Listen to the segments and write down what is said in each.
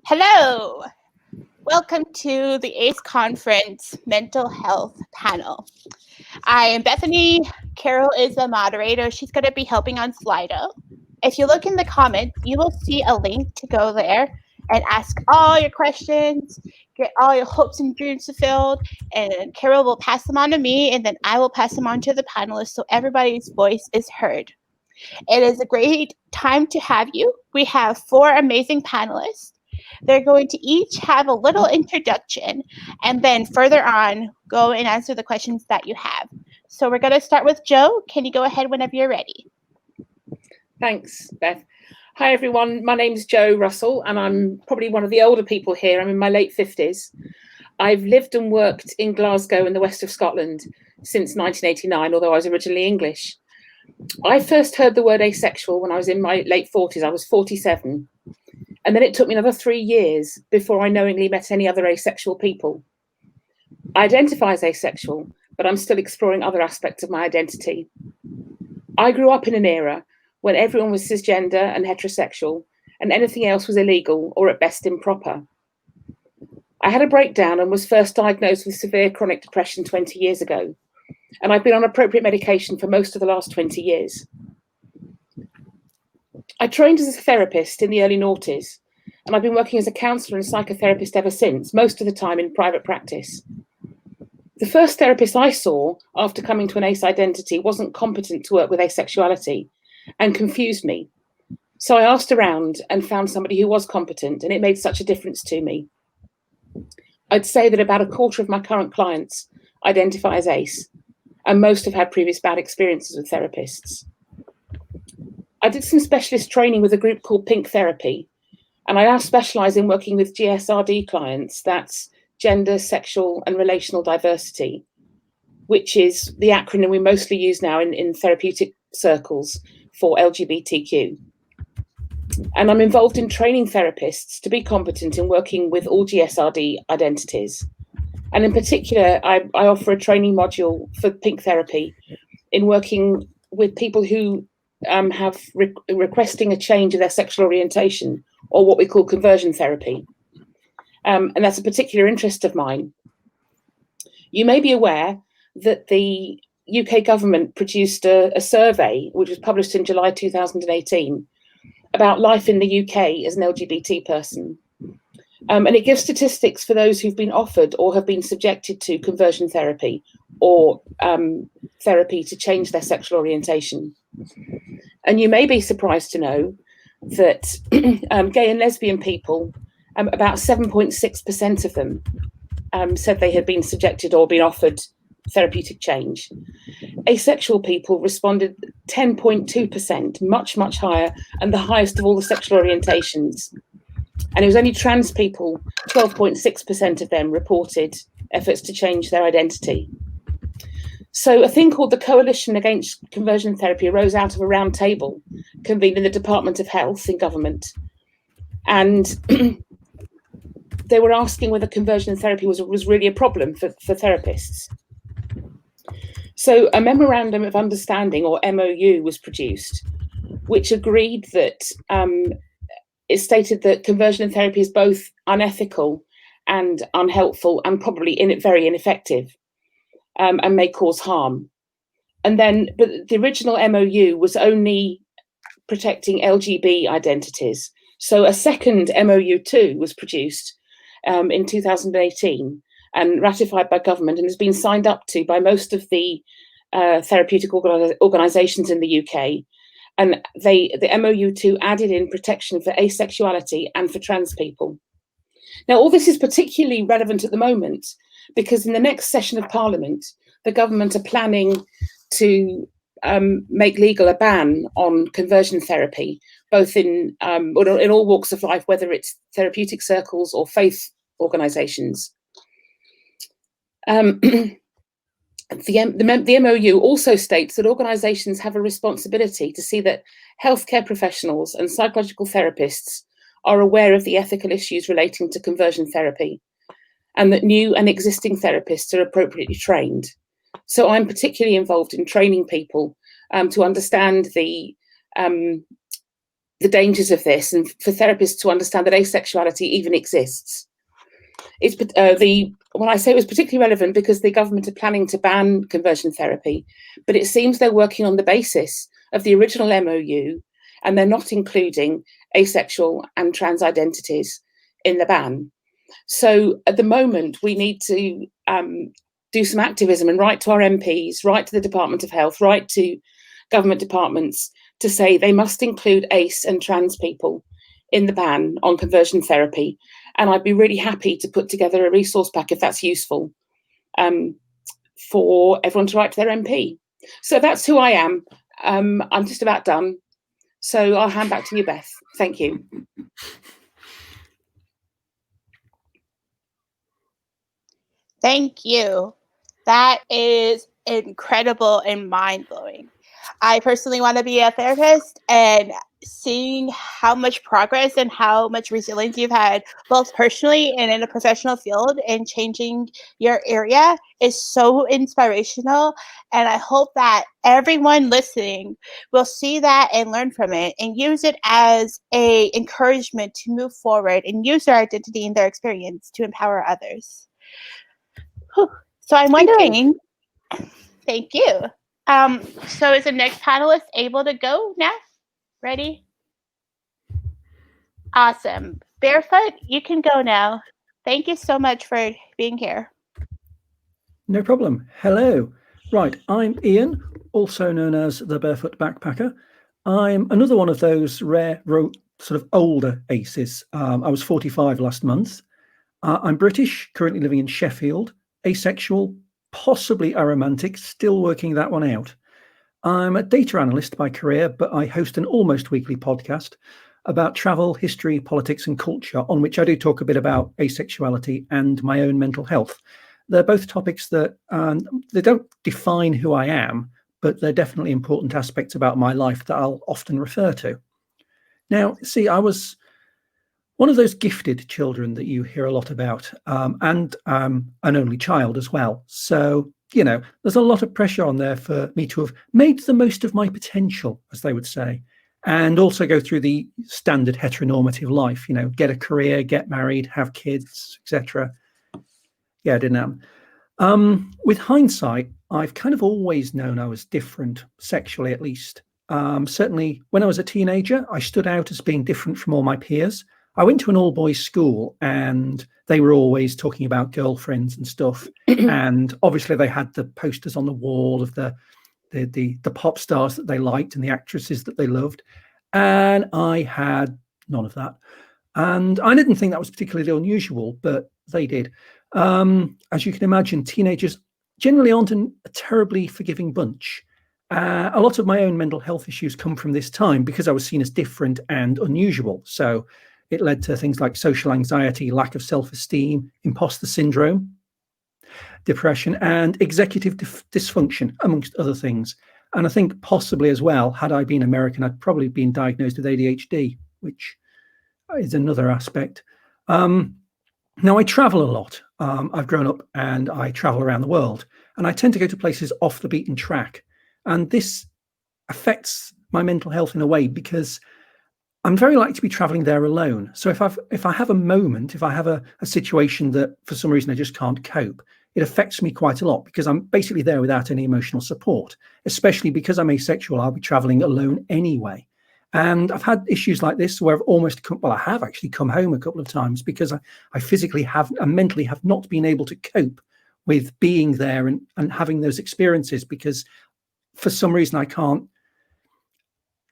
Hello, welcome to the ACE Conference Mental Health Panel. I am Bethany. Carol is the moderator. She's going to be helping on SliDo. If you look in the comments, you will see a link to go there and ask all your questions, get all your hopes and dreams fulfilled, and Carol will pass them on to me, and then I will pass them on to the panelists so everybody's voice is heard. It is a great time to have you. We have 4 amazing panelists. They're going to each have a little introduction and then further on go and answer the questions that you have. So we're going to start with Joe. Can you go ahead whenever you're ready? Thanks, Beth. Hi, everyone. My name's Jo Russell, and I'm probably one of the older people here. I'm in my late 50s. I've lived and worked in Glasgow in the west of Scotland since 1989, although I was originally English. I first heard the word asexual when I was in my late 40s. I was 47. And then it took me another 3 years before I knowingly met any other asexual people. I identify as asexual, but I'm still exploring other aspects of my identity. I grew up in an era when everyone was cisgender and heterosexual, and anything else was illegal or at best improper. I had a breakdown and was first diagnosed with severe chronic depression 20 years ago, and I've been on appropriate medication for most of the last 20 years. I trained as a therapist in the early noughties, and I've been working as a counsellor and psychotherapist ever since, most of the time in private practice. The first therapist I saw after coming to an ace identity wasn't competent to work with asexuality and confused me. So I asked around and found somebody who was competent, and it made such a difference to me. I'd say that about a quarter of my current clients identify as ace, and most have had previous bad experiences with therapists. I did some specialist training with a group called Pink Therapy, and I now specialise in working with GSRD clients, that's gender, sexual and relational diversity, which is the acronym we mostly use now in therapeutic circles for LGBTQ. And I'm involved in training therapists to be competent in working with all GSRD identities. And in particular, I offer a training module for Pink Therapy in working with people who have requesting a change of their sexual orientation, or what we call conversion therapy. And that's a particular interest of mine. You may be aware that the UK government produced a survey, which was published in July 2018, about life in the UK as an LGBT person. And it gives statistics for those who've been offered or have been subjected to conversion therapy or therapy to change their sexual orientation. And you may be surprised to know that gay and lesbian people, about 7.6% of them said they had been subjected or been offered therapeutic change. Asexual people responded 10.2%, much, much higher, and the highest of all the sexual orientations. And it was only trans people, 12.6% of them reported efforts to change their identity. So a thing called the Coalition Against Conversion Therapy arose out of a round table convened in the Department of Health in government. And they were asking whether conversion therapy was really a problem for therapists. So a memorandum of understanding, or MOU, was produced, which agreed that it stated that conversion therapy is both unethical and unhelpful and probably very ineffective. And may cause harm. And then, but the original MOU was only protecting LGB identities. So a second MOU 2 was produced in 2018 and ratified by government and has been signed up to by most of the therapeutic organisations in the UK. And the MOU 2 added in protection for asexuality and for trans people. Now, all this is particularly relevant at the moment because in the next session of Parliament, the government are planning to make legal a ban on conversion therapy, both in all walks of life, whether it's therapeutic circles or faith organisations. The MOU also states that organisations have a responsibility to see that healthcare professionals and psychological therapists are aware of the ethical issues relating to conversion therapy, and that new and existing therapists are appropriately trained. So I'm particularly involved in training people to understand the the dangers of this and for therapists to understand that asexuality even exists. It's when I say it was particularly relevant because the government are planning to ban conversion therapy, but it seems they're working on the basis of the original MOU and they're not including asexual and trans identities in the ban. So at the moment, we need to do some activism and write to our MPs, write to the Department of Health, write to government departments to say they must include ACE and trans people in the ban on conversion therapy. And I'd be really happy to put together a resource pack if that's useful for everyone to write to their MP. So that's who I am. I'm just about done. So I'll hand back to you, Beth. Thank you. Thank you. That is incredible and mind-blowing. I personally want to be a therapist, and seeing how much progress and how much resilience you've had, both personally and in a professional field, and changing your area is so inspirational. And I hope that everyone listening will see that and learn from it and use it as an encouragement to move forward and use their identity and their experience to empower others. So I'm wondering, thank you. So is the next panelist able to go now? Ready? Awesome. Barefoot, you can go now. Thank you so much for being here. No problem. Hello. Right, I'm Ian, also known as the Barefoot Backpacker. I'm another one of those rare, sort of older aces. I was 45 last month. I'm British, currently living in Sheffield, asexual, possibly aromantic, still working that one out. I'm a data analyst by career, but I host an almost weekly podcast about travel, history, politics, and culture, on which I do talk a bit about asexuality and my own mental health. They're both topics that they don't define who I am, but they're definitely important aspects about my life that I'll often refer to. Now, see, I was one of those gifted children that you hear a lot about, and an only child as well. So, you know, there's a lot of pressure on there for me to have made the most of my potential, as they would say, and also go through the standard heteronormative life, you know, get a career, get married, have kids, etc. Yeah, I didn't have. With hindsight, I've kind of always known I was different, sexually at least. Certainly, when I was a teenager, I stood out as being different from all my peers. I went to an all-boys school and they were always talking about girlfriends and stuff. And obviously they had the posters on the wall of the pop stars that they liked and the actresses that they loved. And I had none of that. And I didn't think that was particularly unusual, but they did. As you can imagine, teenagers generally aren't a terribly forgiving bunch. A lot of my own mental health issues come from this time because I was seen as different and unusual. So it led to things like social anxiety, lack of self-esteem, imposter syndrome, depression, and executive dysfunction, amongst other things. And I think possibly as well, had I been American, I'd probably been diagnosed with ADHD, which is another aspect. Now, I travel a lot. I've grown up and I travel around the world, and I tend to go to places off the beaten track. And this affects my mental health in a way because I'm very likely to be traveling there alone. So if I have a moment, if I have a situation that for some reason I just can't cope, it affects me quite a lot because I'm basically there without any emotional support, especially because I'm asexual. I'll be traveling alone anyway. And I've had issues like this where I have actually come home a couple of times because I physically and mentally have not been able to cope with being there and having those experiences because for some reason I can't.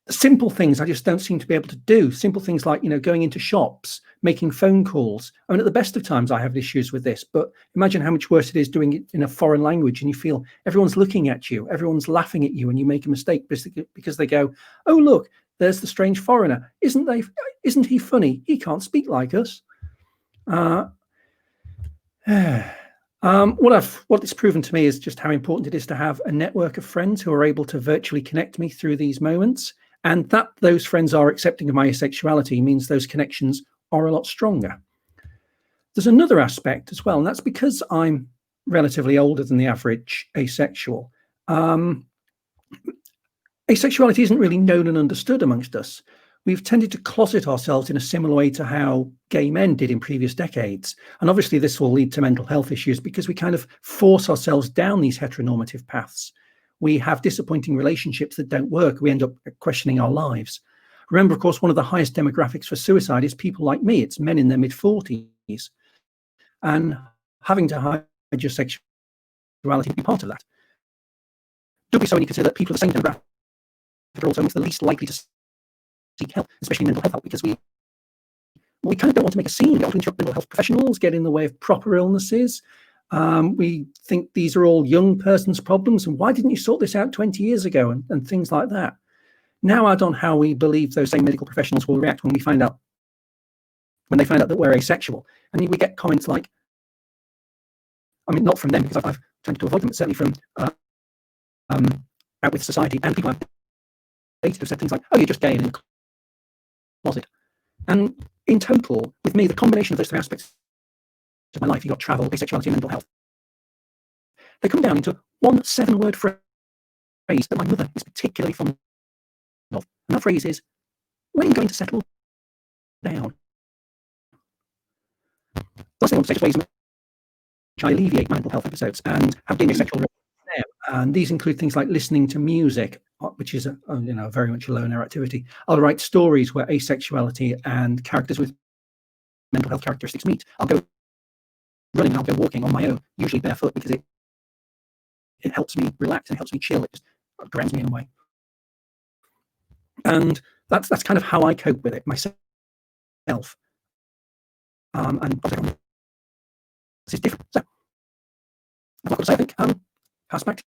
Simple things I just don't seem to be able to do. Simple things like, you know, going into shops, making phone calls. I mean, at the best of times, I have issues with this, but imagine how much worse it is doing it in a foreign language and you feel everyone's looking at you, everyone's laughing at you, and you make a mistake because they go, "Oh, look, there's the strange foreigner. Isn't he funny? He can't speak like us." What it's proven to me is just how important it is to have a network of friends who are able to virtually connect me through these moments. And that those friends are accepting of my asexuality means those connections are a lot stronger. There's another aspect as well, and that's because I'm relatively older than the average asexual. Asexuality isn't really known and understood amongst us. we've tended to closet ourselves in a similar way to how gay men did in previous decades. And obviously this will lead to mental health issues because we kind of force ourselves down these heteronormative paths. We have disappointing relationships that don't work. We end up questioning our lives. Remember, of course, one of the highest demographics for suicide is people like me. It's men in their mid-40s. And having to hide your sexuality would be part of that. Doubly so when you consider that people of the same demographic are also the least likely to seek help, especially mental health help, because we kind of don't want to make a scene. We don't want to interrupt mental health professionals, get in the way of proper illnesses. We think these are all young person's problems, and why didn't you sort this out 20 years ago, and things like that. Now add on how we believe those same medical professionals will react when they find out that we're asexual. And we get comments like, I mean, not from them, because I've tended to avoid them, but certainly from out with society and people I've dated who said things like, oh, you're just gay and in the closet. And in total, with me, the combination of those three aspects of my life, you've got travel, asexuality, and mental health, they come down into one 7-word phrase that my mother is particularly fond of. And that phrase is, when are you going to settle down? Last thing I want to say is ways in which I alleviate mental health episodes and have being asexual there. And these include things like listening to music, which is very much a low-energy activity. I'll write stories where asexuality and characters with mental health characteristics meet. I'll go running, I'll go walking on my own, usually barefoot, because it helps me relax and it helps me chill. It just grounds me in a way. And that's kind of how I cope with it myself. And this is different. So I've got to say, I think, pass back to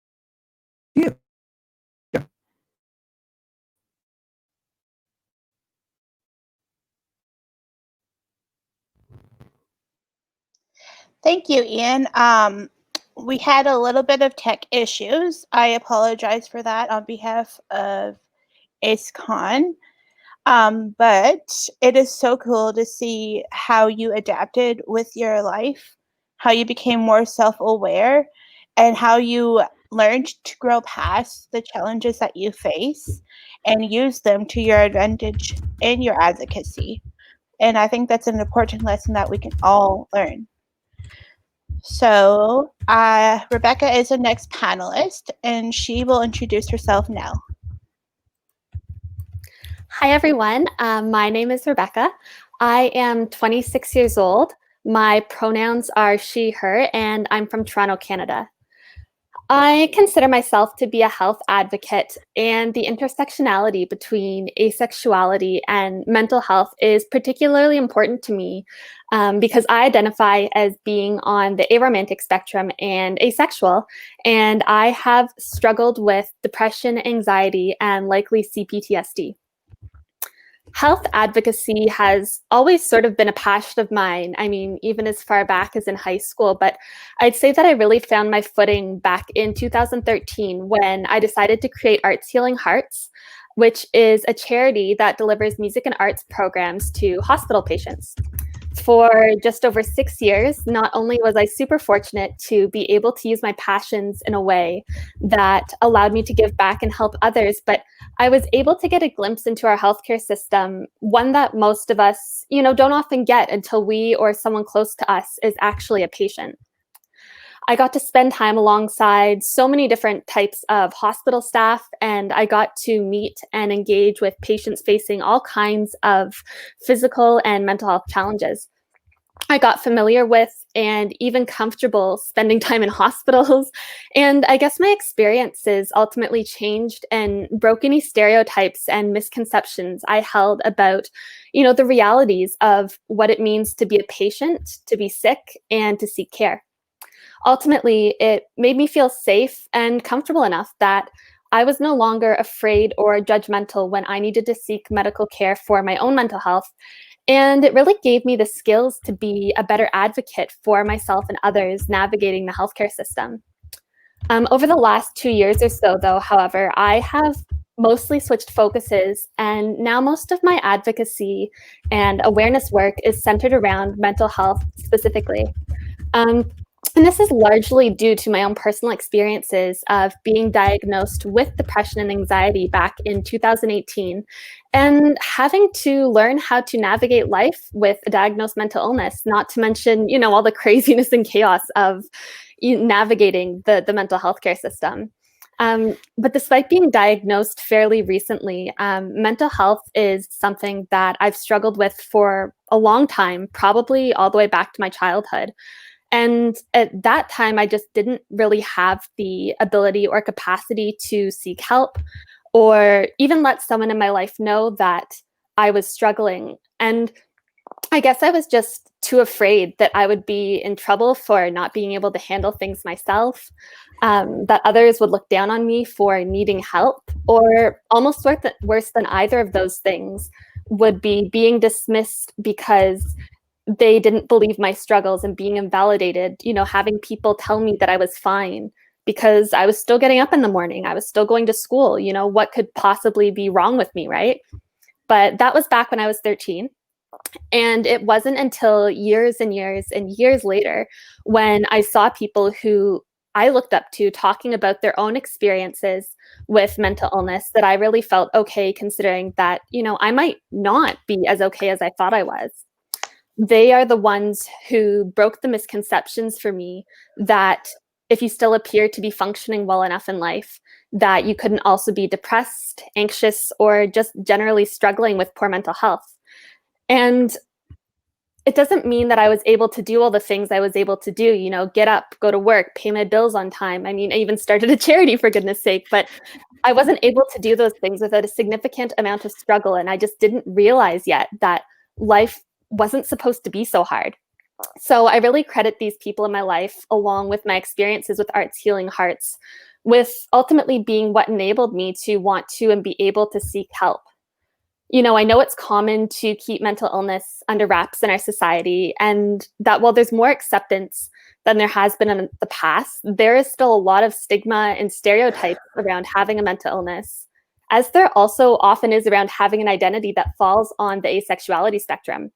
you. Yeah. Thank you, Ian. We had a little bit of tech issues. I apologize for that on behalf of AceCon. But it is so cool to see how you adapted with your life, how you became more self-aware, and how you learned to grow past the challenges that you face and use them to your advantage in your advocacy. And I think that's an important lesson that we can all learn. So Rebecca is the next panelist, and she will introduce herself now. Hi, everyone. My name is Rebecca. I am 26 years old. My pronouns are she, her, and I'm from Toronto, Canada. I consider myself to be a health advocate, and the intersectionality between asexuality and mental health is particularly important to me because I identify as being on the aromantic spectrum and asexual, and I have struggled with depression, anxiety, and likely CPTSD. Health advocacy has always sort of been a passion of mine. I mean, even as far back as in high school, but I'd say that I really found my footing back in 2013 when I decided to create Arts Healing Hearts, which is a charity that delivers music and arts programs to hospital patients. For just over 6 years, not only was I super fortunate to be able to use my passions in a way that allowed me to give back and help others, but I was able to get a glimpse into our healthcare system, one that most of us, don't often get until we or someone close to us is actually a patient. I got to spend time alongside so many different types of hospital staff, and I got to meet and engage with patients facing all kinds of physical and mental health challenges. I got familiar with and even comfortable spending time in hospitals. And I guess my experiences ultimately changed and broke any stereotypes and misconceptions I held about, the realities of what it means to be a patient, to be sick, and to seek care. Ultimately, it made me feel safe and comfortable enough that I was no longer afraid or judgmental when I needed to seek medical care for my own mental health. And it really gave me the skills to be a better advocate for myself and others navigating the healthcare system. Over the last 2 years or so, though, however, I have mostly switched focuses, and now most of my advocacy and awareness work is centered around mental health specifically. And this is largely due to my own personal experiences of being diagnosed with depression and anxiety back in 2018 and having to learn how to navigate life with a diagnosed mental illness, not to mention, all the craziness and chaos of navigating the mental health care system. But despite being diagnosed fairly recently, mental health is something that I've struggled with for a long time, probably all the way back to my childhood. And at that time, I just didn't really have the ability or capacity to seek help or even let someone in my life know that I was struggling. And I guess I was just too afraid that I would be in trouble for not being able to handle things myself, that others would look down on me for needing help, or almost worse than either of those things would be being dismissed because they didn't believe my struggles and being invalidated, having people tell me that I was fine because I was still getting up in the morning. I was still going to school. What could possibly be wrong with me, right? But that was back when I was 13. And it wasn't until years and years and years later when I saw people who I looked up to talking about their own experiences with mental illness that I really felt okay, considering that, I might not be as okay as I thought I was. They are the ones who broke the misconceptions for me that if you still appear to be functioning well enough in life, that you couldn't also be depressed, anxious, or just generally struggling with poor mental health. And it doesn't mean that I was able to do all the things I was able to do, get up, go to work, pay my bills on time. I mean, I even started a charity, for goodness sake, but I wasn't able to do those things without a significant amount of struggle. And I just didn't realize yet that life wasn't supposed to be so hard. So I really credit these people in my life, along with my experiences with Arts Healing Hearts, with ultimately being what enabled me to want to and be able to seek help. I know it's common to keep mental illness under wraps in our society, and that while there's more acceptance than there has been in the past, there is still a lot of stigma and stereotypes around having a mental illness, as there also often is around having an identity that falls on the asexuality spectrum.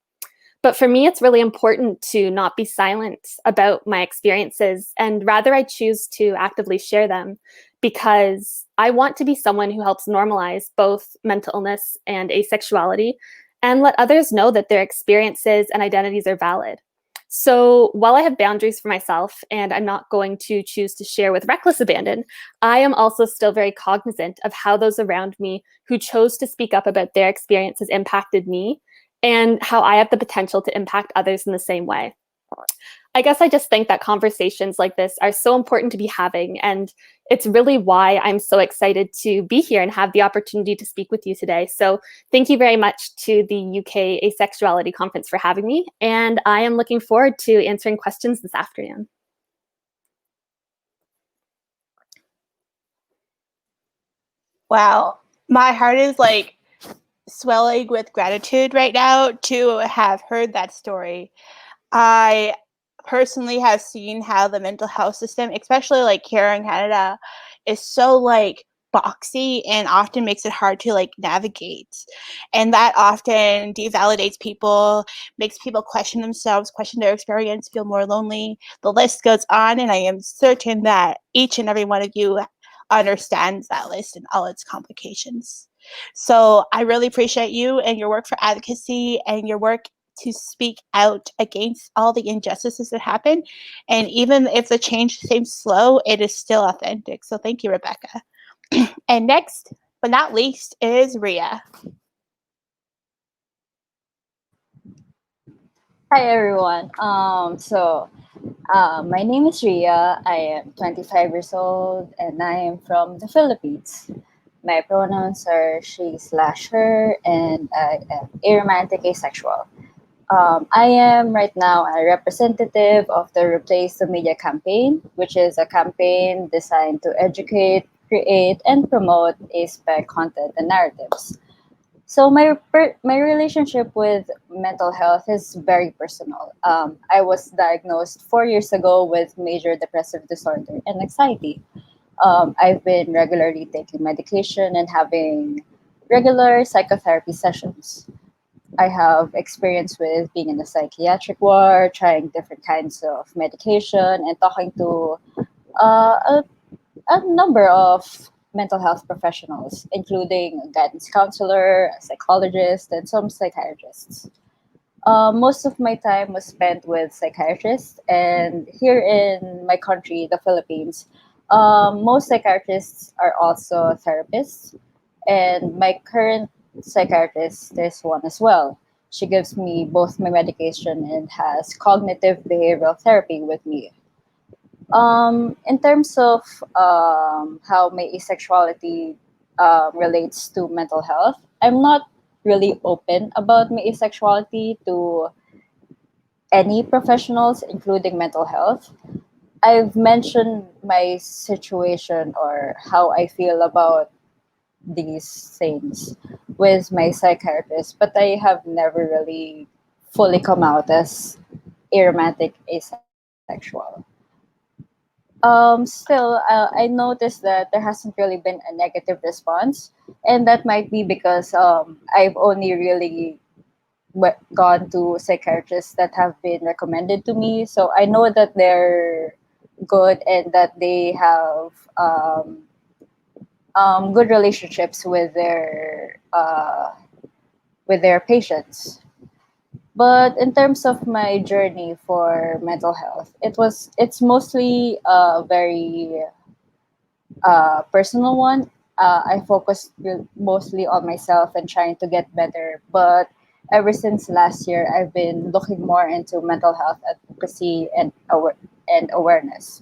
But for me, it's really important to not be silent about my experiences, and rather I choose to actively share them because I want to be someone who helps normalize both mental illness and asexuality and let others know that their experiences and identities are valid. So while I have boundaries for myself and I'm not going to choose to share with reckless abandon, I am also still very cognizant of how those around me who chose to speak up about their experiences impacted me and how I have the potential to impact others in the same way. I guess I just think that conversations like this are so important to be having, and it's really why I'm so excited to be here and have the opportunity to speak with you today. So thank you very much to the UK Asexuality Conference for having me, and I am looking forward to answering questions this afternoon. Wow, my heart is like swelling with gratitude right now to have heard that story. I personally have seen how the mental health system, especially like here in Canada, is so like boxy and often makes it hard to like navigate. And that often devalidates people, makes people question themselves, question their experience, feel more lonely. The list goes on, and I am certain that each and every one of you understands that list and all its complications. So I really appreciate you and your work for advocacy and your work to speak out against all the injustices that happen. And even if the change seems slow, it is still authentic. So thank you, Rebecca. And next, but not least, is Ria. Hi everyone. My name is Ria. I am 25 years old and I am from the Philippines. My pronouns are she/her, and I am aromantic asexual. I am right now a representative of the Replace the Media campaign, which is a campaign designed to educate, create, and promote aspec content and narratives. So my relationship with mental health is very personal. I was diagnosed 4 years ago with major depressive disorder and anxiety. I've been regularly taking medication and having regular psychotherapy sessions. I have experience with being in the psychiatric ward, trying different kinds of medication, and talking to a number of mental health professionals, including a guidance counselor, a psychologist, and some psychiatrists. Most of my time was spent with psychiatrists, and here in my country, the Philippines, most psychiatrists are also therapists, and my current psychiatrist is one as well. She gives me both my medication and has cognitive behavioral therapy with me. In terms of how my asexuality relates to mental health, I'm not really open about my asexuality to any professionals, including mental health. I've mentioned my situation or how I feel about these things with my psychiatrist, but I have never really fully come out as aromantic asexual. Still, I noticed that there hasn't really been a negative response, and that might be because I've only really gone to psychiatrists that have been recommended to me. So I know that they're good and that they have good relationships with their patients. But in terms of my journey for mental health, it's mostly a very personal one. I focused mostly on myself and trying to get better. But ever since last year, I've been looking more into mental health advocacy and awareness.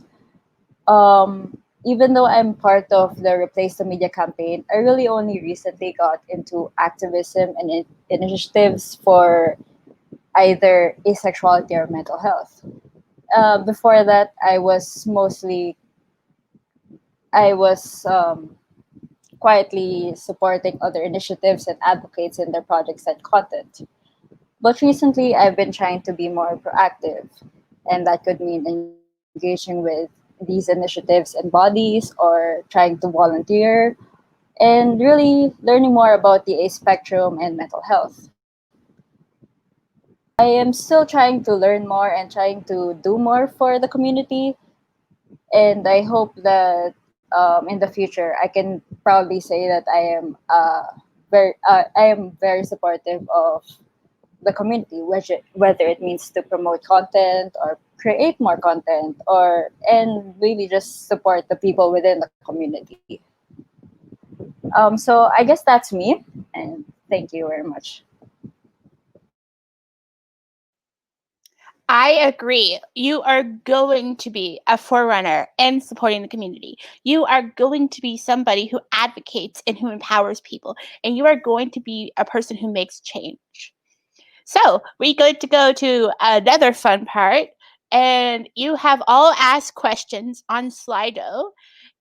Even though I'm part of the Replace the Media campaign, I really only recently got into activism and initiatives for either asexuality or mental health. Before that, I was quietly supporting other initiatives and advocates in their projects and content. But recently, I've been trying to be more proactive, and that could mean engaging with these initiatives and bodies or trying to volunteer and really learning more about the A spectrum and mental health. I am still trying to learn more and trying to do more for the community, and I hope that in the future I can proudly say that I am very supportive of the community, whether it means to promote content or create more content or and really just support the people within the community. So I guess that's me, and thank you very much. I agree. You are going to be a forerunner in supporting the community. You are going to be somebody who advocates and who empowers people. And you are going to be a person who makes change. So we're going to go to another fun part. And you have all asked questions on SliDo.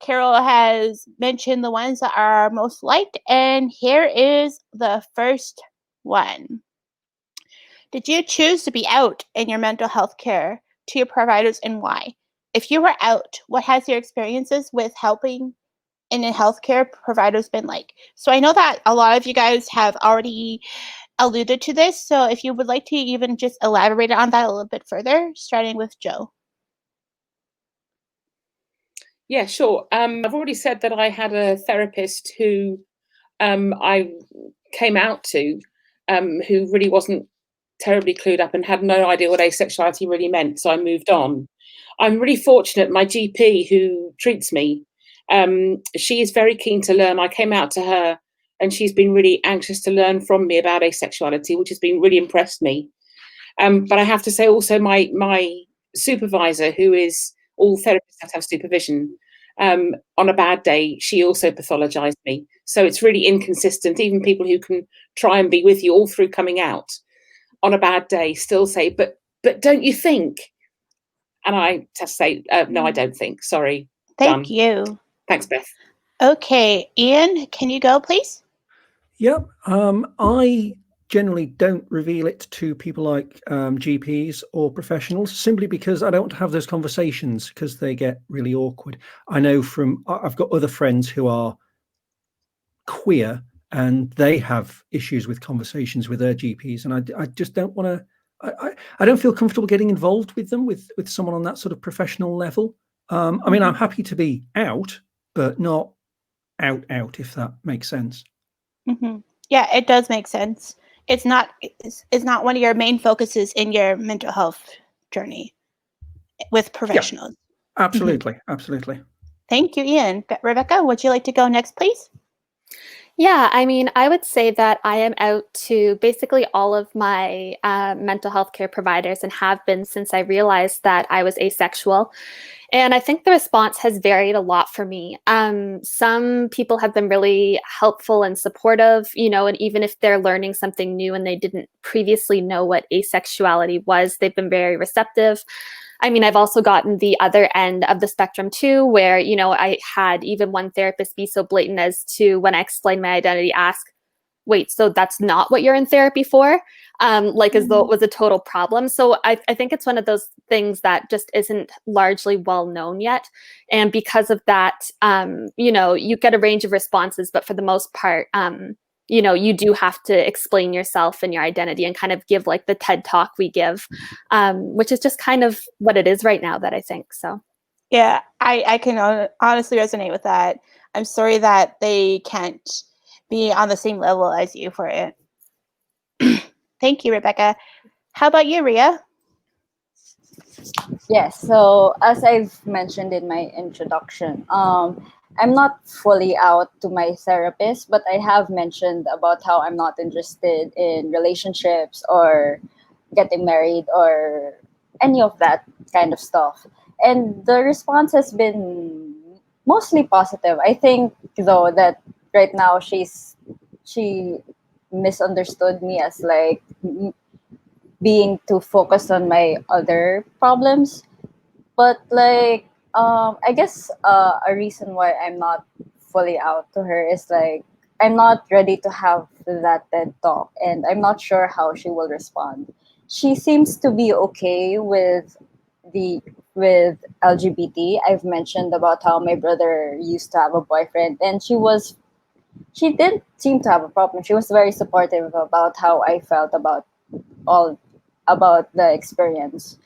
Carol has mentioned the ones that are most liked. And here is the first one. Did you choose to be out in your mental health care to your providers and why? If you were out, what has your experiences with helping in a healthcare providers been like? So I know that a lot of you guys have already alluded to this. So if you would like to even just elaborate on that a little bit further, starting with Joe. Yeah, sure. I've already said that I had a therapist who I came out to, who really wasn't terribly clued up and had no idea what asexuality really meant. So I moved on. I'm really fortunate. My GP who treats me, she is very keen to learn. I came out to her and she's been really anxious to learn from me about asexuality, which has been really impressed me. But I have to say also my supervisor, who is all therapists have to have supervision, on a bad day, she also pathologized me. So it's really inconsistent. Even people who can try and be with you all through coming out on a bad day still say, but don't you think? And I just say, no, I don't think. Sorry. Thank Done. you. Thanks, Beth. Okay, Ian, can you go, please? Yep. I generally don't reveal it to people like GPs or professionals simply because I don't want to have those conversations because they get really awkward. I know I've got other friends who are queer and they have issues with conversations with their GPs, and I just don't want to. I don't feel comfortable getting involved with them with someone on that sort of professional level. I mean, I'm happy to be out, but not out, if that makes sense. Yeah, it does make sense. It's not one of your main focuses in your mental health journey with professionals. Yeah, absolutely. Thank you, Ian. Rebecca, would you like to go next, please? Yeah, I mean, I would say that I am out to basically all of my mental health care providers and have been since I realized that I was asexual. And I think the response has varied a lot for me. Some people have been really helpful and supportive, and even if they're learning something new and they didn't previously know what asexuality was, they've been very receptive. I mean, I've also gotten the other end of the spectrum too, where, I had even one therapist be so blatant as to, when I explained my identity, ask, wait, so that's not what you're in therapy for? As though it was a total problem. So I think it's one of those things that just isn't largely well known yet. And because of that, you get a range of responses, but for the most part, you do have to explain yourself and your identity and kind of give like the TED talk we give, which is just kind of what it is right now, that I think. So yeah, I can honestly resonate with that. I'm sorry that they can't be on the same level as you for it. Thank you, Rebecca. How about you, Ria? Yes, so as I've mentioned in my introduction, I'm not fully out to my therapist, but I have mentioned about how I'm not interested in relationships or getting married or any of that kind of stuff. And the response has been mostly positive. I think, though, that right now she misunderstood me as like being too focused on my other problems. But like, I guess a reason why I'm not fully out to her is like I'm not ready to have that TED talk, and I'm not sure how she will respond. She seems to be okay with LGBT. I've mentioned about how my brother used to have a boyfriend, and she didn't seem to have a problem. She was very supportive about how I felt all about the experience.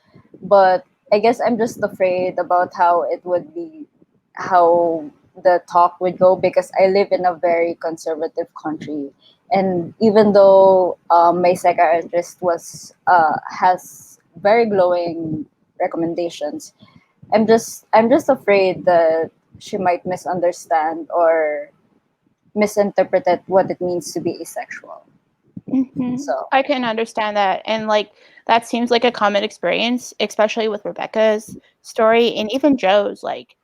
But I guess I'm just afraid about how it would be, how the talk would go, because I live in a very conservative country, and even though my psychiatrist has very glowing recommendations, I'm just afraid that she might misunderstand or misinterpret what it means to be asexual. So I can understand that. And like, that seems like a common experience, especially with Rebecca's story and even Joe's. Like,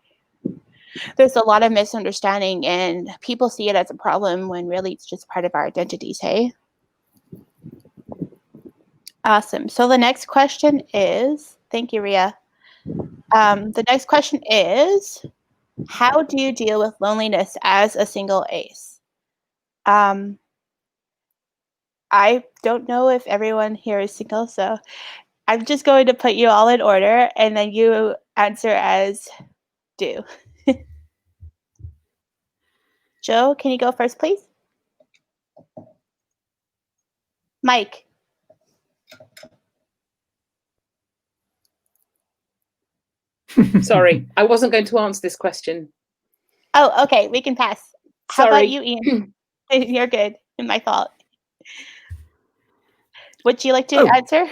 there's a lot of misunderstanding and people see it as a problem when really it's just part of our identities. Hey. Awesome. So the next question is, thank you, Ria. The next question is, how do you deal with loneliness as a single ace? I don't know if everyone here is single, so I'm just going to put you all in order and then you answer as due. Joe, can you go first, please? Mike. Sorry, I wasn't going to answer this question. Oh, okay, we can pass. How Sorry. about you, Ian? You're good. My fault. Would you like to answer?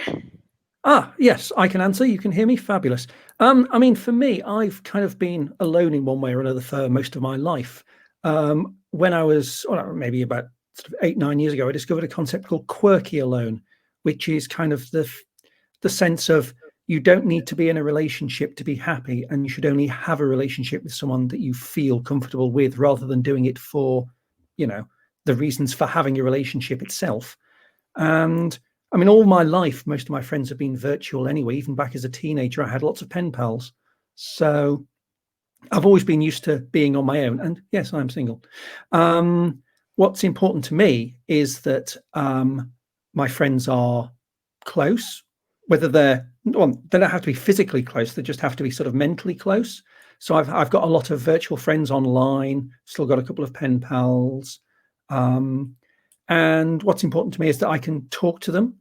Yes, I can answer. You can hear me? Fabulous. I mean, for me, I've kind of been alone in one way or another for most of my life. When I was maybe about sort of 8-9 years ago, I discovered a concept called quirky alone, which is kind of the sense of you don't need to be in a relationship to be happy, and you should only have a relationship with someone that you feel comfortable with, rather than doing it for, the reasons for having a relationship itself. And I mean, all my life, most of my friends have been virtual anyway. Even back as a teenager, I had lots of pen pals. So I've always been used to being on my own. And yes, I'm single. What's important to me is that my friends are close, whether they don't have to be physically close, they just have to be sort of mentally close. So I've got a lot of virtual friends online, still got a couple of pen pals. And what's important to me is that I can talk to them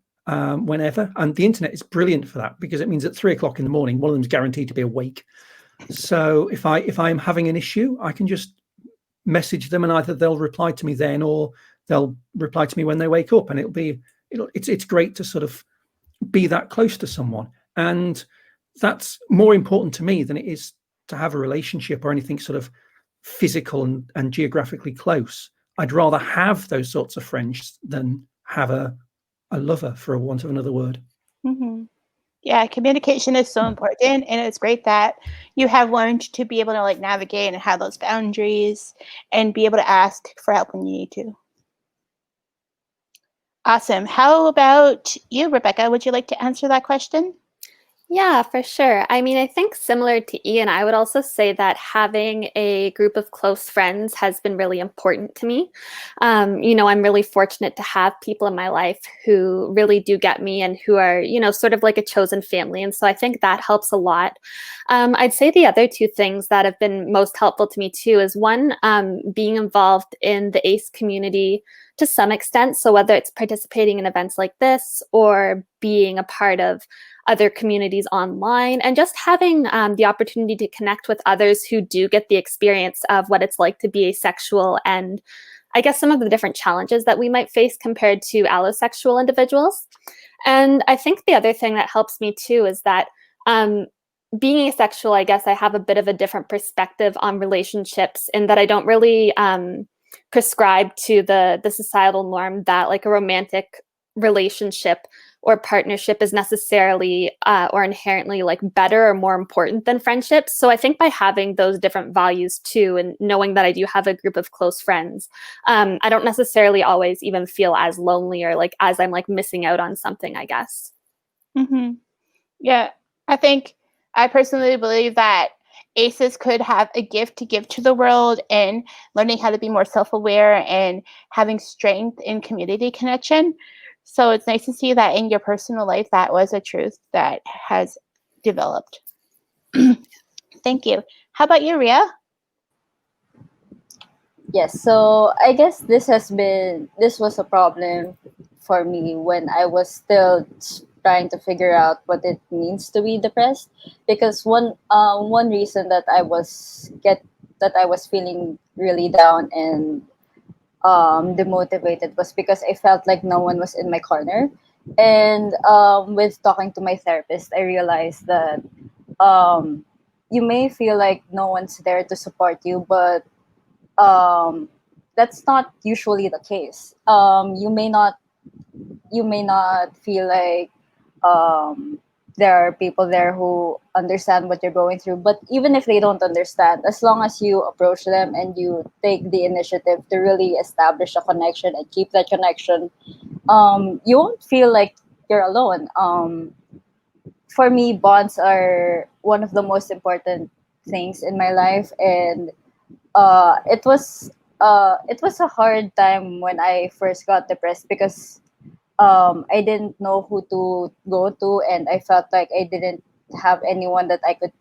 whenever. And the internet is brilliant for that, because it means at 3 o'clock in the morning, one of them is guaranteed to be awake. So if I'm having an issue, I can just message them, and either they'll reply to me then, or they'll reply to me when they wake up. And it's great to sort of be that close to someone. And that's more important to me than it is to have a relationship or anything sort of physical and geographically close. I'd rather have those sorts of friends than have a lover, for want of another word. Mm-hmm. Yeah, communication is so important, and it's great that you have learned to be able to like navigate and have those boundaries and be able to ask for help when you need to. Awesome. How about you, Rebecca? Would you like to answer that question? Yeah, for sure. I mean, I think similar to Ian, I would also say that having a group of close friends has been really important to me. I'm really fortunate to have people in my life who really do get me and who are, sort of like a chosen family. And so I think that helps a lot. I'd say the other two things that have been most helpful to me too is one, being involved in the ACE community to some extent. So whether it's participating in events like this or being a part of other communities online, and just having the opportunity to connect with others who do get the experience of what it's like to be asexual, and I guess some of the different challenges that we might face compared to allosexual individuals. And I think the other thing that helps me too is that being asexual, I guess I have a bit of a different perspective on relationships, in that I don't really prescribe to the societal norm that like a romantic relationship or partnership is necessarily or inherently like better or more important than friendships. So I think by having those different values too, and knowing that I do have a group of close friends, I don't necessarily always even feel as lonely or like as I'm like missing out on something, I guess. Mm-hmm. Yeah, I personally believe that ACEs could have a gift to give to the world in learning how to be more self-aware and having strength in community connection. So it's nice to see that in your personal life, that was a truth that has developed. Thank you. How about you, Ria? Yes, so I guess this was a problem for me when I was still trying to figure out what it means to be depressed, because one reason that I was feeling really down and demotivated was because I felt like no one was in my corner. And with talking to my therapist, I realized that you may feel like no one's there to support you, but that's not usually the case. You may not feel like there are people there who understand what you're going through, but even if they don't understand, as long as you approach them and you take the initiative to really establish a connection and keep that connection, you won't feel like you're alone. For me, bonds are one of the most important things in my life, and it was a hard time when I first got depressed, because I didn't know who to go to, and I felt like I didn't have anyone that I could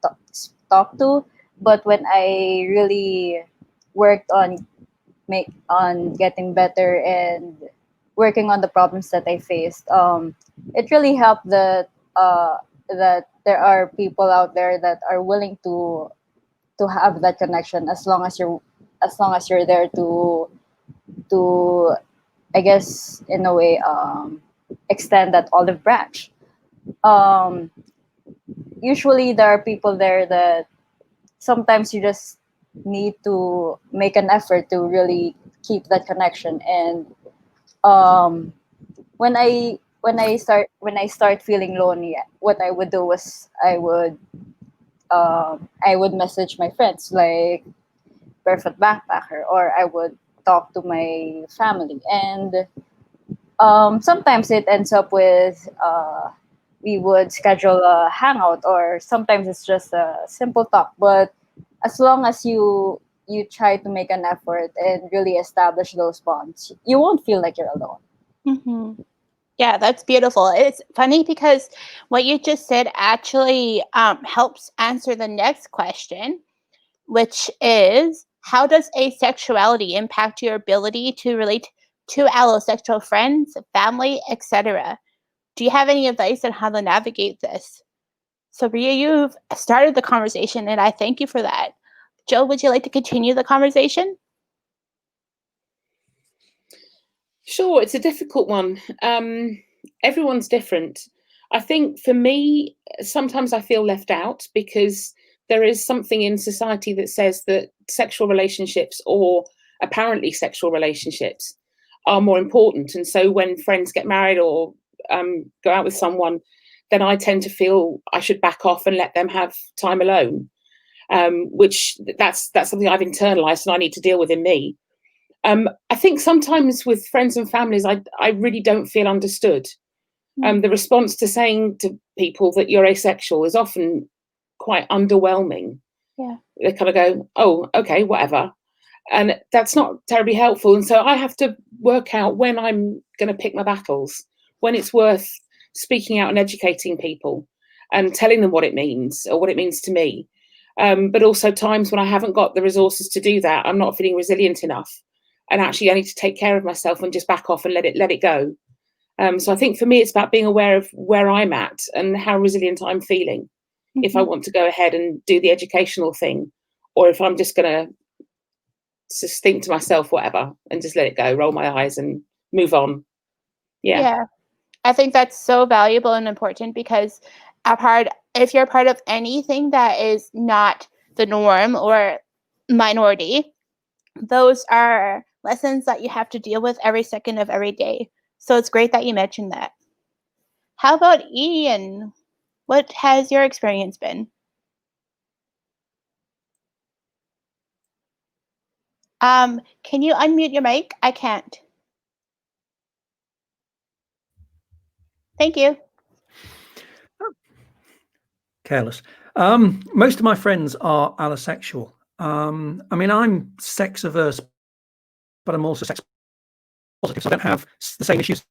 talk to. But when I really worked on getting better and working on the problems that I faced, it really helped that there are people out there that are willing to have that connection, as long as you're there to I guess in a way extend that olive branch. Um, Usually there are people there that sometimes you just need to make an effort to really keep that connection. And um, when I start feeling lonely, what I would do was I would message my friends like Barefoot Backpacker, or I would talk to my family. And sometimes it ends up with we would schedule a hangout, or sometimes it's just a simple talk. But as long as you try to make an effort and really establish those bonds, you won't feel like you're alone. Mm-hmm. Yeah, that's beautiful. It's funny because what you just said actually helps answer the next question, which is, how does asexuality impact your ability to relate to allosexual friends, family, etc.? Do you have any advice on how to navigate this? So Ria, you've started the conversation, and I thank you for that. Joe, would you like to continue the conversation? Sure, it's a difficult one. Everyone's different. I think for me, sometimes I feel left out because there is something in society that says that sexual relationships, or apparently sexual relationships, are more important. And so when friends get married or go out with someone, then I tend to feel I should back off and let them have time alone, which that's something I've internalized and I need to deal with in me. I think sometimes with friends and families, I really don't feel understood. The response to saying to people that you're asexual is often quite underwhelming. Yeah. They kind of go, oh, okay, whatever. And that's not terribly helpful. And so I have to work out when I'm going to pick my battles, when it's worth speaking out and educating people and telling them what it means or what it means to me. But also times when I haven't got the resources to do that, I'm not feeling resilient enough. And actually, I need to take care of myself and just back off and let it go. So I think for me, it's about being aware of where I'm at and how resilient I'm feeling. If I want to go ahead and do the educational thing, or if I'm just going to just think to myself, whatever, and just let it go, roll my eyes and move on. Yeah. I think that's so valuable and important because if you're part of anything that is not the norm or minority, those are lessons that you have to deal with every second of every day. So it's great that you mentioned that. How about Ian? What has your experience been? Can you unmute your mic? I can't. Thank you. Careless. Most of my friends are allosexual. I mean, I'm sex averse, but I'm also sex positive, so I don't have the same issues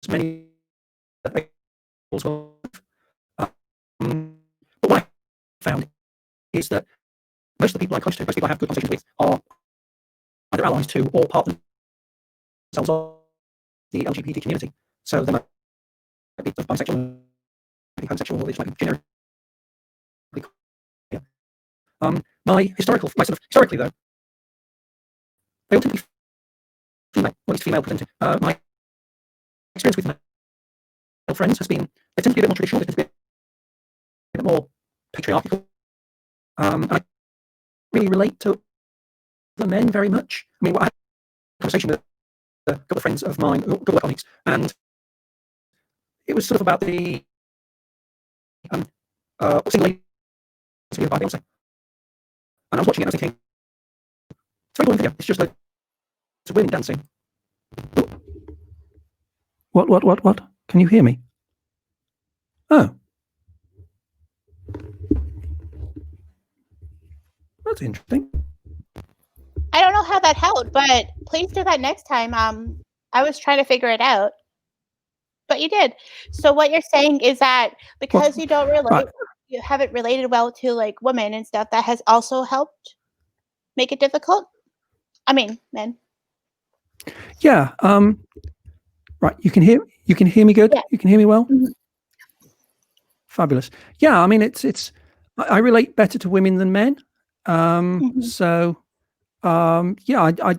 as many. But what I found is that most of the people I'm close to, most people I have good conversations with, are either allies to or part of themselves of the LGBT community. So they might be bisexual, homosexual, or it's like generically. Historically though, they all tend to be female, or at least female presenting. My experience with male friends has been, they tend to be a bit more traditional, they tend to be a bit more patriarchal. I really relate to the men very much. I mean, I had a conversation with a couple of friends of mine, a couple of colleagues, and it was sort of about the single ladies video by Beyonce. And I was watching it and I was thinking, it's a very boring video. It's just like it's women dancing. What? Can you hear me? Oh. That's interesting. I don't know how that helped, but please do that next time. I was trying to figure it out, but you did. So what you're saying is that because you don't relate, you haven't related well to like women and stuff, that has also helped make it difficult. I mean, men. Yeah. Right. You can hear me good. Yeah. You can hear me well. Mm-hmm. Fabulous. Yeah. I mean, it's. I relate better to women than men. So, yeah. I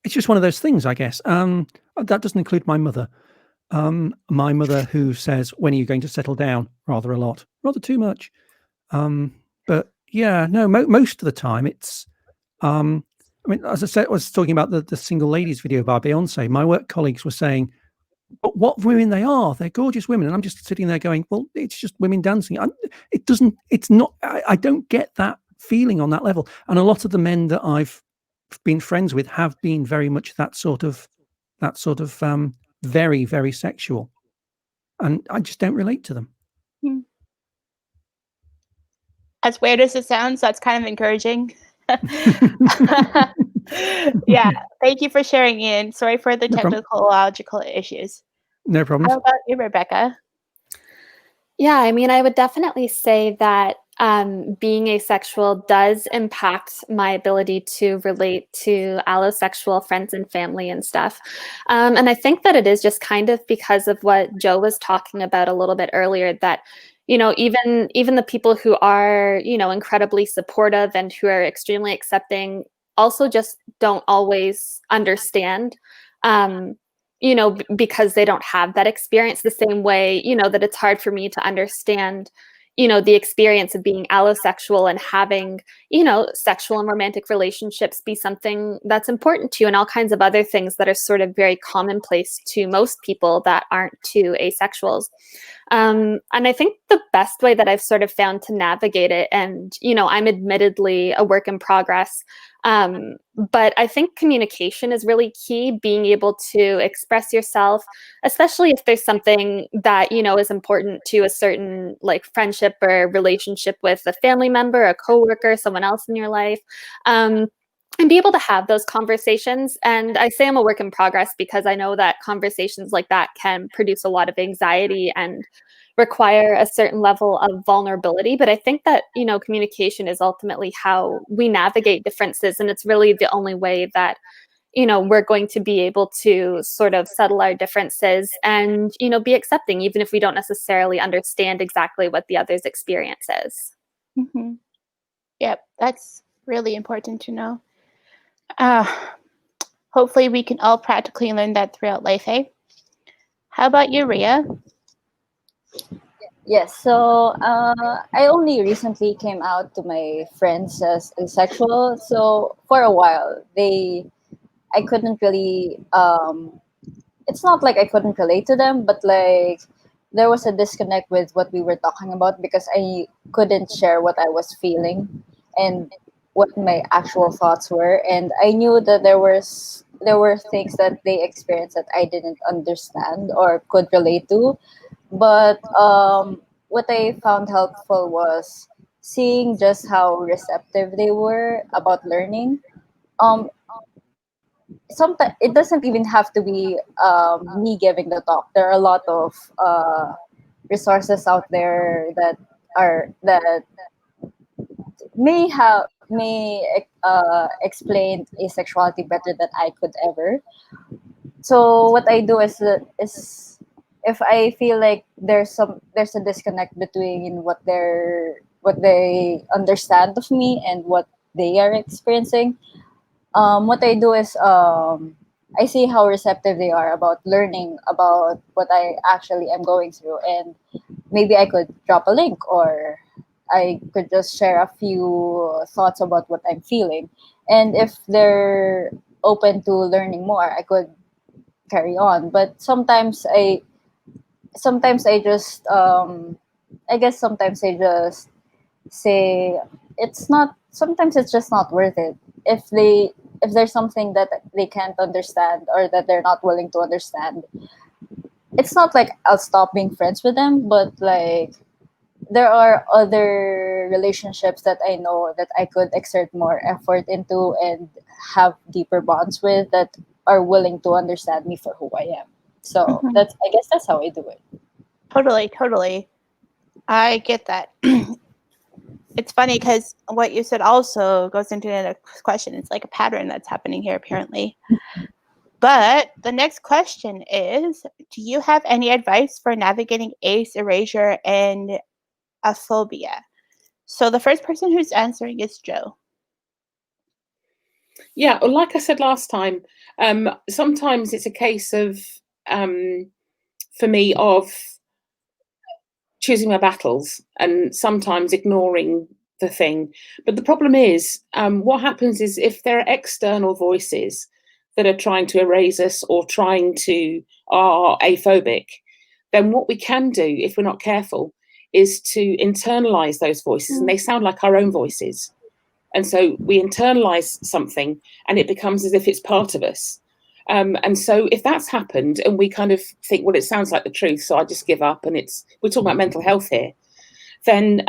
it's just one of those things, I guess. That doesn't include my mother. My mother, who says, "When are you going to settle down?" rather a lot, rather too much. But yeah, no. Most of the time, it's. I mean, as I said, I was talking about the single ladies video by Beyonce. My work colleagues were saying, but what women they are. They're gorgeous women. And I'm just sitting there going, well, it's just women dancing. I don't get that feeling on that level. And a lot of the men that I've been friends with have been very much that sort of very, very sexual. And I just don't relate to them. As weird as it sounds, that's kind of encouraging. Yeah, thank you for sharing, Ian. Sorry for the technological issues. No problem. How about you, Rebecca? Yeah, I mean, I would definitely say that being asexual does impact my ability to relate to allosexual friends and family and stuff. And I think that it is just kind of because of what Joe was talking about a little bit earlier, that, you know, even the people who are, you know, incredibly supportive and who are extremely accepting also just don't always understand, you know, because they don't have that experience the same way, you know, that it's hard for me to understand, you know, the experience of being allosexual and having, you know, sexual and romantic relationships be something that's important to you, and all kinds of other things that are sort of very commonplace to most people that aren't to asexuals. And I think the best way that I've sort of found to navigate it, and, you know, I'm admittedly a work in progress, but I think communication is really key, being able to express yourself, especially if there's something that, you know, is important to a certain like friendship or relationship with a family member, a coworker, someone else in your life. And be able to have those conversations. And I say I'm a work in progress because I know that conversations like that can produce a lot of anxiety and require a certain level of vulnerability. But I think that, you know, communication is ultimately how we navigate differences. And it's really the only way that, you know, we're going to be able to sort of settle our differences and, you know, be accepting, even if we don't necessarily understand exactly what the other's experience is. Mm-hmm. Yep, that's really important to know. Hopefully we can all practically learn that throughout life, eh? How about you, Ria? Yes, so I only recently came out to my friends as asexual. So for a while, I couldn't really. It's not like I couldn't relate to them, but like there was a disconnect with what we were talking about because I couldn't share what I was feeling and what my actual thoughts were, and I knew that there were things that they experienced that I didn't understand or could relate to. But what I found helpful was seeing just how receptive they were about learning. Um, Sometimes it doesn't even have to be me giving the talk. There are a lot of resources out there that may explain asexuality better than I could ever. So what I do is if I feel like there's a disconnect between what they understand of me and what they are experiencing, what I do is I see how receptive they are about learning about what I actually am going through, and maybe I could drop a link or I could just share a few thoughts about what I'm feeling, and if they're open to learning more, I could carry on. But sometimes I just I guess sometimes I just say it's not, sometimes it's just not worth it if there's something that they can't understand or that they're not willing to understand. It's not like I'll stop being friends with them, but like there are other relationships that I know that I could exert more effort into and have deeper bonds with that are willing to understand me for who I am. So Mhm. that's, I guess that's how I do it. Totally. I get that. It's funny because what you said also goes into the next question. It's like a pattern that's happening here, apparently. But the next question is, do you have any advice for navigating ace, erasure, and aphobia? So the first person who's answering is Joe. Yeah, well, like I said last time, sometimes it's a case of, for me, of choosing my battles and sometimes ignoring the thing. But the problem is, what happens is if there are external voices that are trying to erase us or are aphobic, then what we can do, if we're not careful, is to internalize those voices, and they sound like our own voices. And so we internalize something and it becomes as if it's part of us. And so if that's happened and we kind of think, well, it sounds like the truth, so I just give up, and we're talking about mental health here, then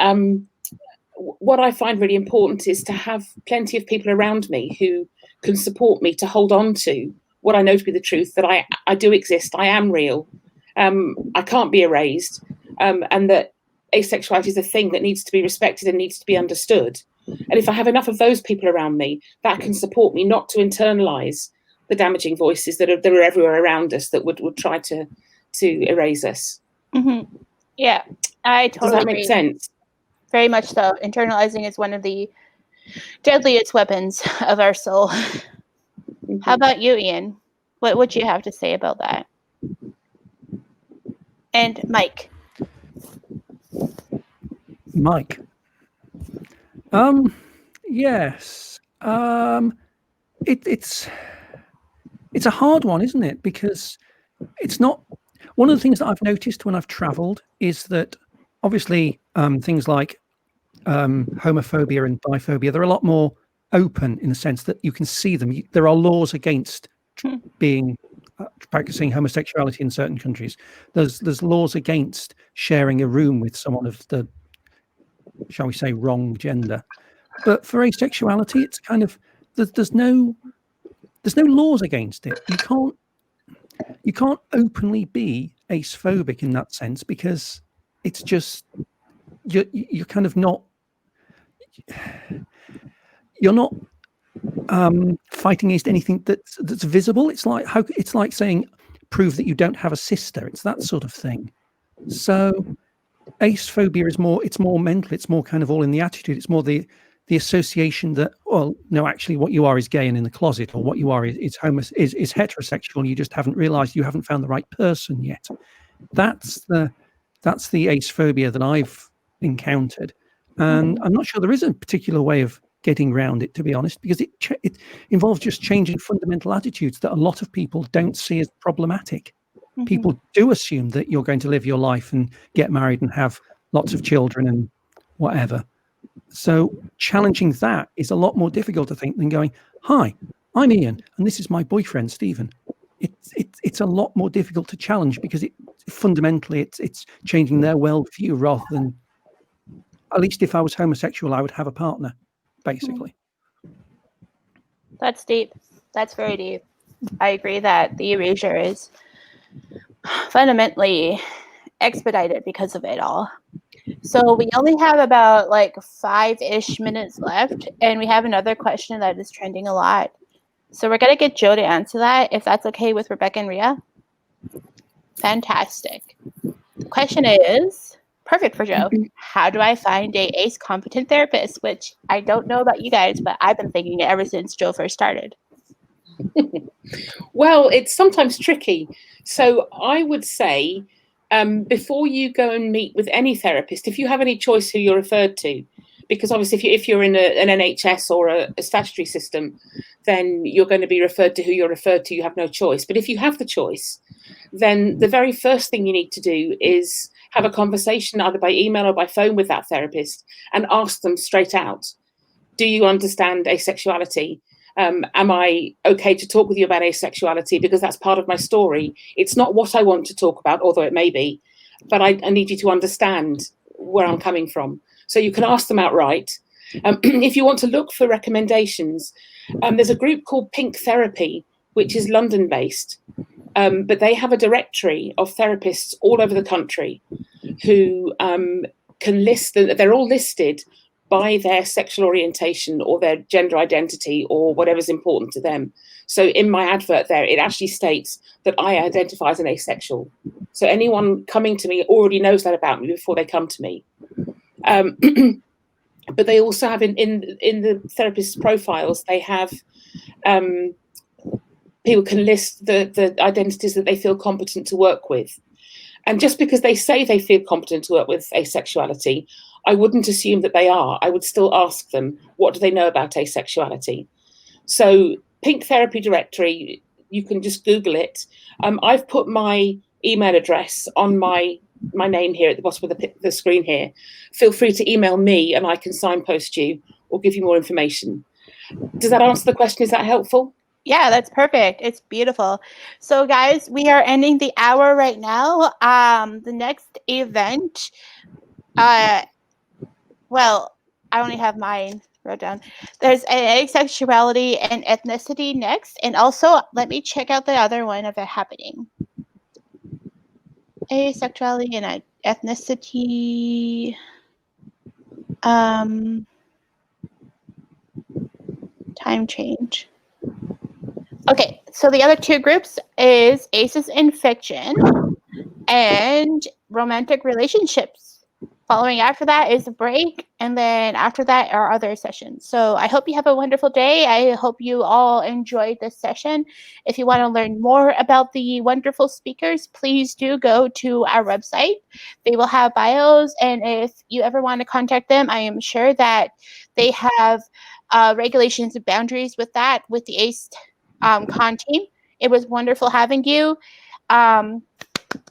what I find really important is to have plenty of people around me who can support me to hold on to what I know to be the truth, that I do exist, I am real, I can't be erased, and that asexuality is a thing that needs to be respected and needs to be understood. And if I have enough of those people around me, that can support me not to internalize the damaging voices that are everywhere around us that would try to erase us. Mm-hmm. Yeah, I totally Does that agree. make sense? Very much so. Internalizing is one of the deadliest weapons of our soul. Mm-hmm. How about you, Ian? What would you have to say about that? And Mike. Mike. Yes. It's a hard one, isn't it? Because it's not. One of the things that I've noticed when I've travelled is that obviously things like homophobia and biphobia, they're a lot more open in the sense that you can see them. There are laws against being practicing homosexuality in certain countries. There's laws against sharing a room with someone of the, shall we say, wrong gender. But for asexuality, it's kind of there's no laws against it. You can't openly be acephobic in that sense because it's just you're kind of not. You're not fighting against anything that's visible. It's like saying prove that you don't have a sister. It's that sort of thing. So acephobia is more mental. It's more kind of all in the attitude. It's more the association that, well, no, actually what you are is gay and in the closet, or what you are is heterosexual, and you just haven't realized you haven't found the right person yet. That's the acephobia that I've encountered. And I'm not sure there is a particular way of getting around it, to be honest, because it involves just changing fundamental attitudes that a lot of people don't see as problematic. Mm-hmm. People do assume that you're going to live your life and get married and have lots of children and whatever. So challenging that is a lot more difficult, I think, than going, hi, I'm Ian, and this is my boyfriend, Stephen. It's a lot more difficult to challenge because fundamentally it's changing their worldview rather than, at least if I was homosexual, I would have a partner, basically. That's deep. That's very deep. I agree that the erasure is fundamentally expedited because of it all. So we only have about like 5-ish minutes left, and we have another question that is trending a lot. So we're going to get Joe to answer that, if that's okay with Rebecca and Rhea. Fantastic. The question is, perfect for Joe, how do I find a ACE competent therapist? Which I don't know about you guys, but I've been thinking it ever since Joe first started. Well, it's sometimes tricky. So I would say, before you go and meet with any therapist, if you have any choice who you're referred to, because obviously if you're in an NHS or a statutory system, then you're going to be referred to who you're referred to. You have no choice. But if you have the choice, then the very first thing you need to do is have a conversation either by email or by phone with that therapist and ask them straight out, do you understand asexuality? Am I okay to talk with you about asexuality? Because that's part of my story. It's not what I want to talk about, although it may be, but I need you to understand where I'm coming from. So you can ask them outright. If you want to look for recommendations, there's a group called Pink Therapy, which is London-based, but they have a directory of therapists all over the country who can list, they're all listed by their sexual orientation or their gender identity or whatever's important to them. So in my advert there, it actually states that I identify as an asexual. So anyone coming to me already knows that about me before they come to me. But they also have in the therapist profiles, they have people can list the identities that they feel competent to work with. And just because they say they feel competent to work with asexuality, I wouldn't assume that they are. I would still ask them, what do they know about asexuality? So Pink Therapy Directory, you can just Google it. I've put my email address on my name here at the bottom of the screen here. Feel free to email me and I can signpost you or give you more information. Does that answer the question? Is that helpful? Yeah, that's perfect. It's beautiful. So guys, we are ending the hour right now. The next event, well, I only have mine wrote down. There's asexuality and ethnicity next. And also, let me check out the other one of it happening. Asexuality and ethnicity, time change. Okay, so the other two groups is aces in fiction and romantic relationships. Following after that is a break, and then after that are other sessions. So I hope you have a wonderful day. I hope you all enjoyed this session. If you want to learn more about the wonderful speakers, please do go to our website. They will have bios, and if you ever want to contact them, I am sure that they have regulations and boundaries with that, with the ACE con team. It was wonderful having you.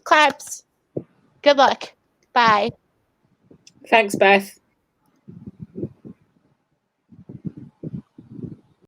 Claps. Good luck. Bye. Thanks, Beth.